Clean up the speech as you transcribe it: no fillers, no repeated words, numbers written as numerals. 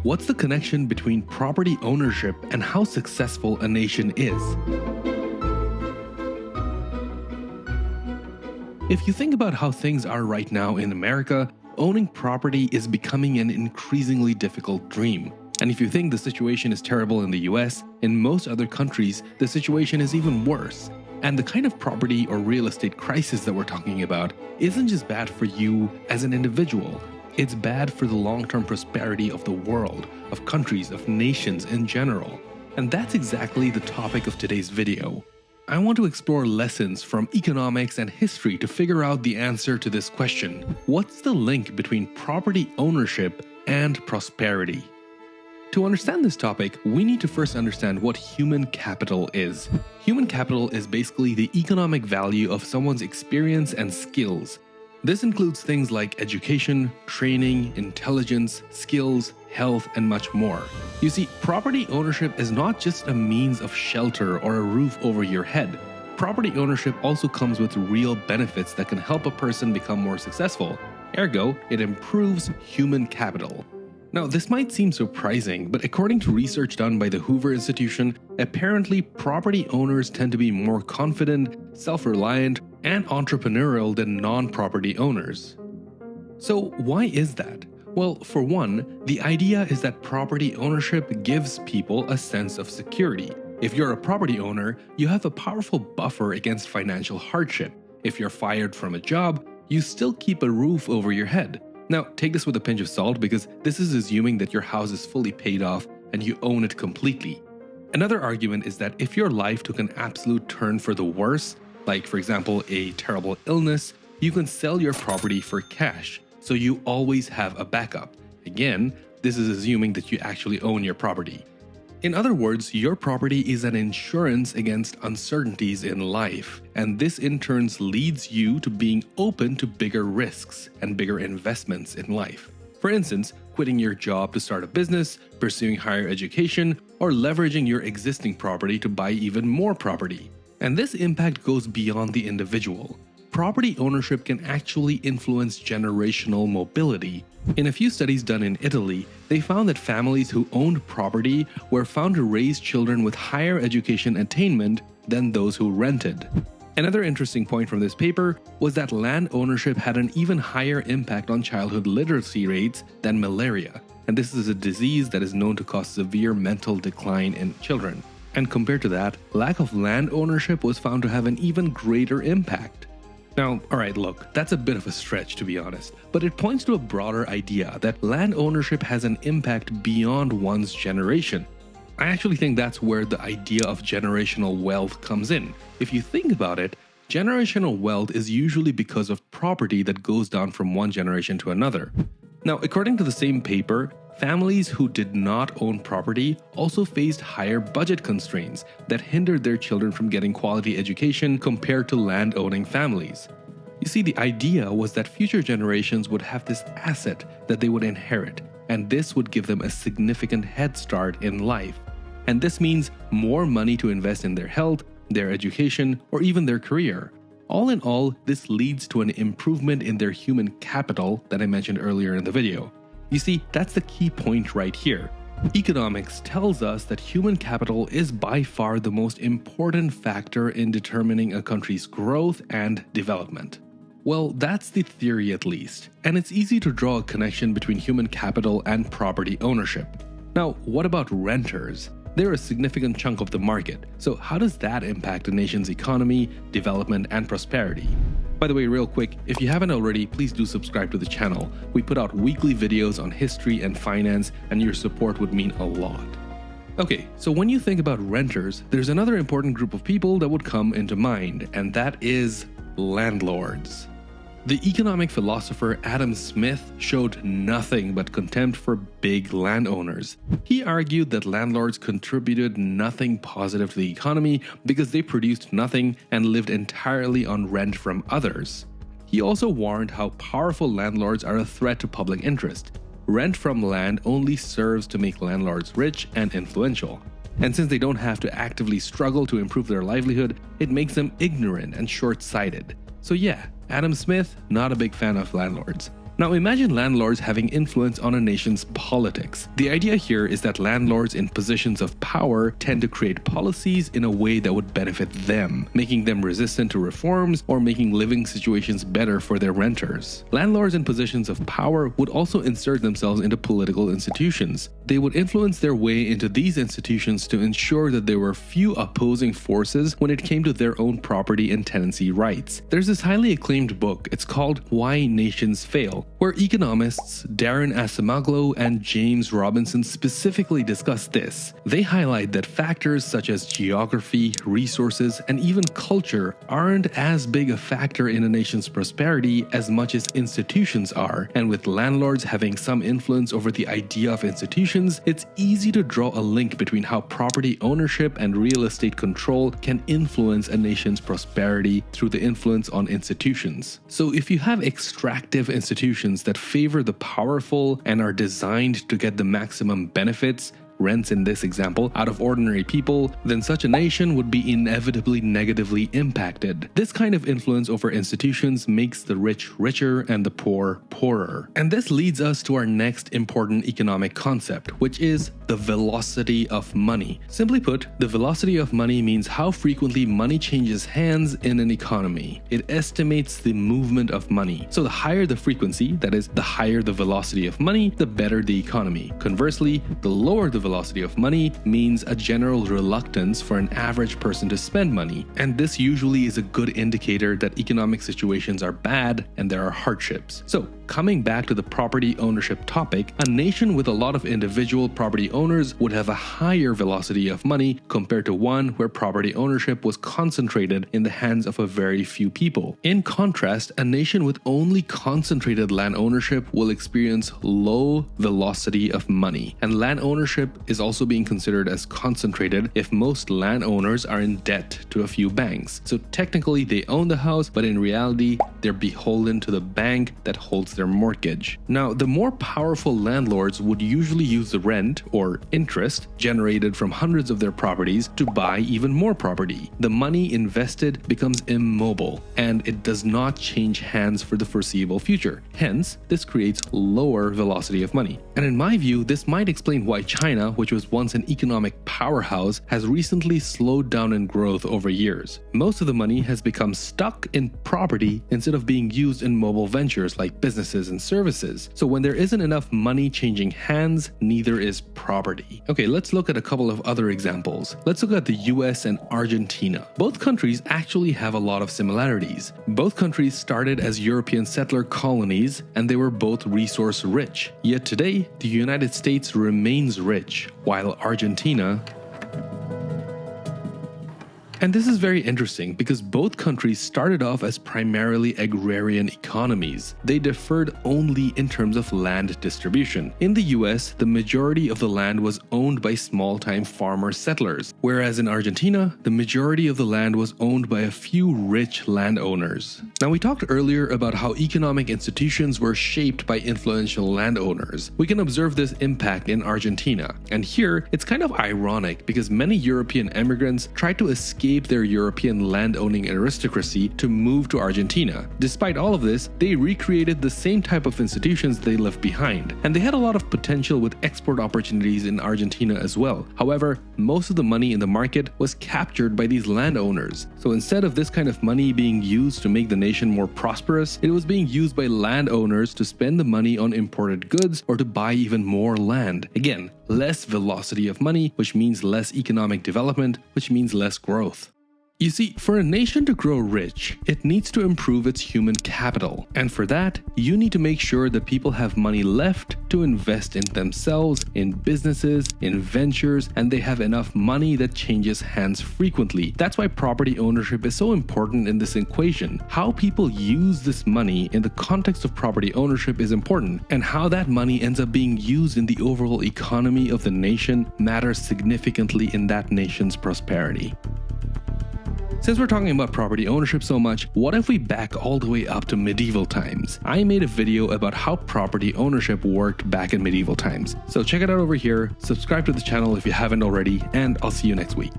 What's the connection between property ownership and how successful a nation is? If you think about how things are right now in America, owning property is becoming an increasingly difficult dream. And if you think the situation is terrible in the US, in most other countries, the situation is even worse. And the kind of property or real estate crisis that we're talking about isn't just bad for you as an individual. It's bad for the long-term prosperity of the world, of countries, of nations in general. And that's exactly the topic of today's video. I want to explore lessons from economics and history to figure out the answer to this question. What's the link between property ownership and prosperity? To understand this topic, we need to first understand what human capital is. Human capital is basically the economic value of someone's experience and skills. This includes things like education, training, intelligence, skills, health, and much more. You see, property ownership is not just a means of shelter or a roof over your head. Property ownership also comes with real benefits that can help a person become more successful. Ergo, it improves human capital. Now, this might seem surprising, but according to research done by the Hoover Institution, apparently property owners tend to be more confident, self-reliant, and entrepreneurial than non-property owners. So why is that? Well, for one, the idea is that property ownership gives people a sense of security. If you're a property owner, you have a powerful buffer against financial hardship. If you're fired from a job, you still keep a roof over your head. Now, take this with a pinch of salt because this is assuming that your house is fully paid off and you own it completely. Another argument is that if your life took an absolute turn for the worse, like for example a terrible illness, you can sell your property for cash, so you always have a backup. Again, this is assuming that you actually own your property. In other words, your property is an insurance against uncertainties in life, and this in turn leads you to being open to bigger risks and bigger investments in life. For instance, quitting your job to start a business, pursuing higher education, or leveraging your existing property to buy even more property. And this impact goes beyond the individual. Property ownership can actually influence generational mobility. In a few studies done in Italy, they found that families who owned property were found to raise children with higher education attainment than those who rented. Another interesting point from this paper was that land ownership had an even higher impact on childhood literacy rates than malaria, and this is a disease that is known to cause severe mental decline in children. And compared to that, lack of land ownership was found to have an even greater impact. Now, alright, look, that's a bit of a stretch to be honest, but it points to a broader idea that land ownership has an impact beyond one's generation. I actually think that's where the idea of generational wealth comes in. If you think about it, generational wealth is usually because of property that goes down from one generation to another. Now, according to the same paper, families who did not own property also faced higher budget constraints that hindered their children from getting quality education compared to land-owning families. You see, the idea was that future generations would have this asset that they would inherit, and this would give them a significant head start in life. And this means more money to invest in their health, their education, or even their career. All in all, this leads to an improvement in their human capital that I mentioned earlier in the video. You see, that's the key point right here. Economics tells us that human capital is by far the most important factor in determining a country's growth and development. Well, that's the theory at least, and it's easy to draw a connection between human capital and property ownership. Now, what about renters? They're a significant chunk of the market, so how does that impact a nation's economy, development, and prosperity? By the way, real quick, if you haven't already, please do subscribe to the channel. We put out weekly videos on history and finance, and your support would mean a lot. Okay, so when you think about renters, there's another important group of people that would come into mind, and that is landlords. The economic philosopher Adam Smith showed nothing but contempt for big landowners. He argued that landlords contributed nothing positive to the economy because they produced nothing and lived entirely on rent from others. He also warned how powerful landlords are a threat to public interest. Rent from land only serves to make landlords rich and influential. And since they don't have to actively struggle to improve their livelihood, it makes them ignorant and short-sighted. So yeah, Adam Smith, not a big fan of landlords. Now imagine landlords having influence on a nation's politics. The idea here is that landlords in positions of power tend to create policies in a way that would benefit them, making them resistant to reforms or making living situations better for their renters. Landlords in positions of power would also insert themselves into political institutions. They would influence their way into these institutions to ensure that there were few opposing forces when it came to their own property and tenancy rights. There's this highly acclaimed book, it's called Why Nations Fail, where economists Darren Acemoglu and James Robinson specifically discuss this. They highlight that factors such as geography, resources, and even culture aren't as big a factor in a nation's prosperity as much as institutions are, and with landlords having some influence over the idea of institutions, it's easy to draw a link between how property ownership and real estate control can influence a nation's prosperity through the influence on institutions. So if you have extractive institutions that favor the powerful and are designed to get the maximum benefits, rents in this example, out of ordinary people, then such a nation would be inevitably negatively impacted. This kind of influence over institutions makes the rich richer and the poor poorer. And this leads us to our next important economic concept, which is the velocity of money. Simply put, the velocity of money means how frequently money changes hands in an economy. It estimates the movement of money. So the higher the frequency, that is, the higher the velocity of money, the better the economy. Conversely, the lower the velocity of money means a general reluctance for an average person to spend money, and this usually is a good indicator that economic situations are bad and there are hardships. So, coming back to the property ownership topic, a nation with a lot of individual property owners would have a higher velocity of money compared to one where property ownership was concentrated in the hands of a very few people. In contrast, a nation with only concentrated land ownership will experience low velocity of money, and land ownership is also being considered as concentrated if most landowners are in debt to a few banks. So technically they own the house, but in reality they're beholden to the bank that holds their mortgage. Now, the more powerful landlords would usually use the rent or interest generated from hundreds of their properties to buy even more property. The money invested becomes immobile and it does not change hands for the foreseeable future. Hence, this creates lower velocity of money. And in my view, this might explain why China, which was once an economic powerhouse, has recently slowed down in growth over years. Most of the money has become stuck in property instead of being used in mobile ventures like businesses and services. So when there isn't enough money changing hands, neither is property. Okay, let's look at a couple of other examples. Let's look at the US and Argentina. Both countries actually have a lot of similarities. Both countries started as European settler colonies and they were both resource rich. Yet today, the United States remains rich, while Argentina. And this is very interesting because both countries started off as primarily agrarian economies. They differed only in terms of land distribution. In the US, the majority of the land was owned by small-time farmer settlers, whereas in Argentina, the majority of the land was owned by a few rich landowners. Now, we talked earlier about how economic institutions were shaped by influential landowners. We can observe this impact in Argentina. And here, it's kind of ironic because many European immigrants tried to escape their European land-owning aristocracy to move to Argentina. Despite all of this, they recreated the same type of institutions they left behind, and they had a lot of potential with export opportunities in Argentina as well. However, most of the money in the market was captured by these landowners. So instead of this kind of money being used to make the nation more prosperous, it was being used by landowners to spend the money on imported goods or to buy even more land. Again, less velocity of money, which means less economic development, which means less growth. You see, for a nation to grow rich, it needs to improve its human capital. And for that, you need to make sure that people have money left to invest in themselves, in businesses, in ventures, and they have enough money that changes hands frequently. That's why property ownership is so important in this equation. How people use this money in the context of property ownership is important, and how that money ends up being used in the overall economy of the nation matters significantly in that nation's prosperity. Since we're talking about property ownership so much, what if we back all the way up to medieval times? I made a video about how property ownership worked back in medieval times. So check it out over here, subscribe to the channel if you haven't already, and I'll see you next week.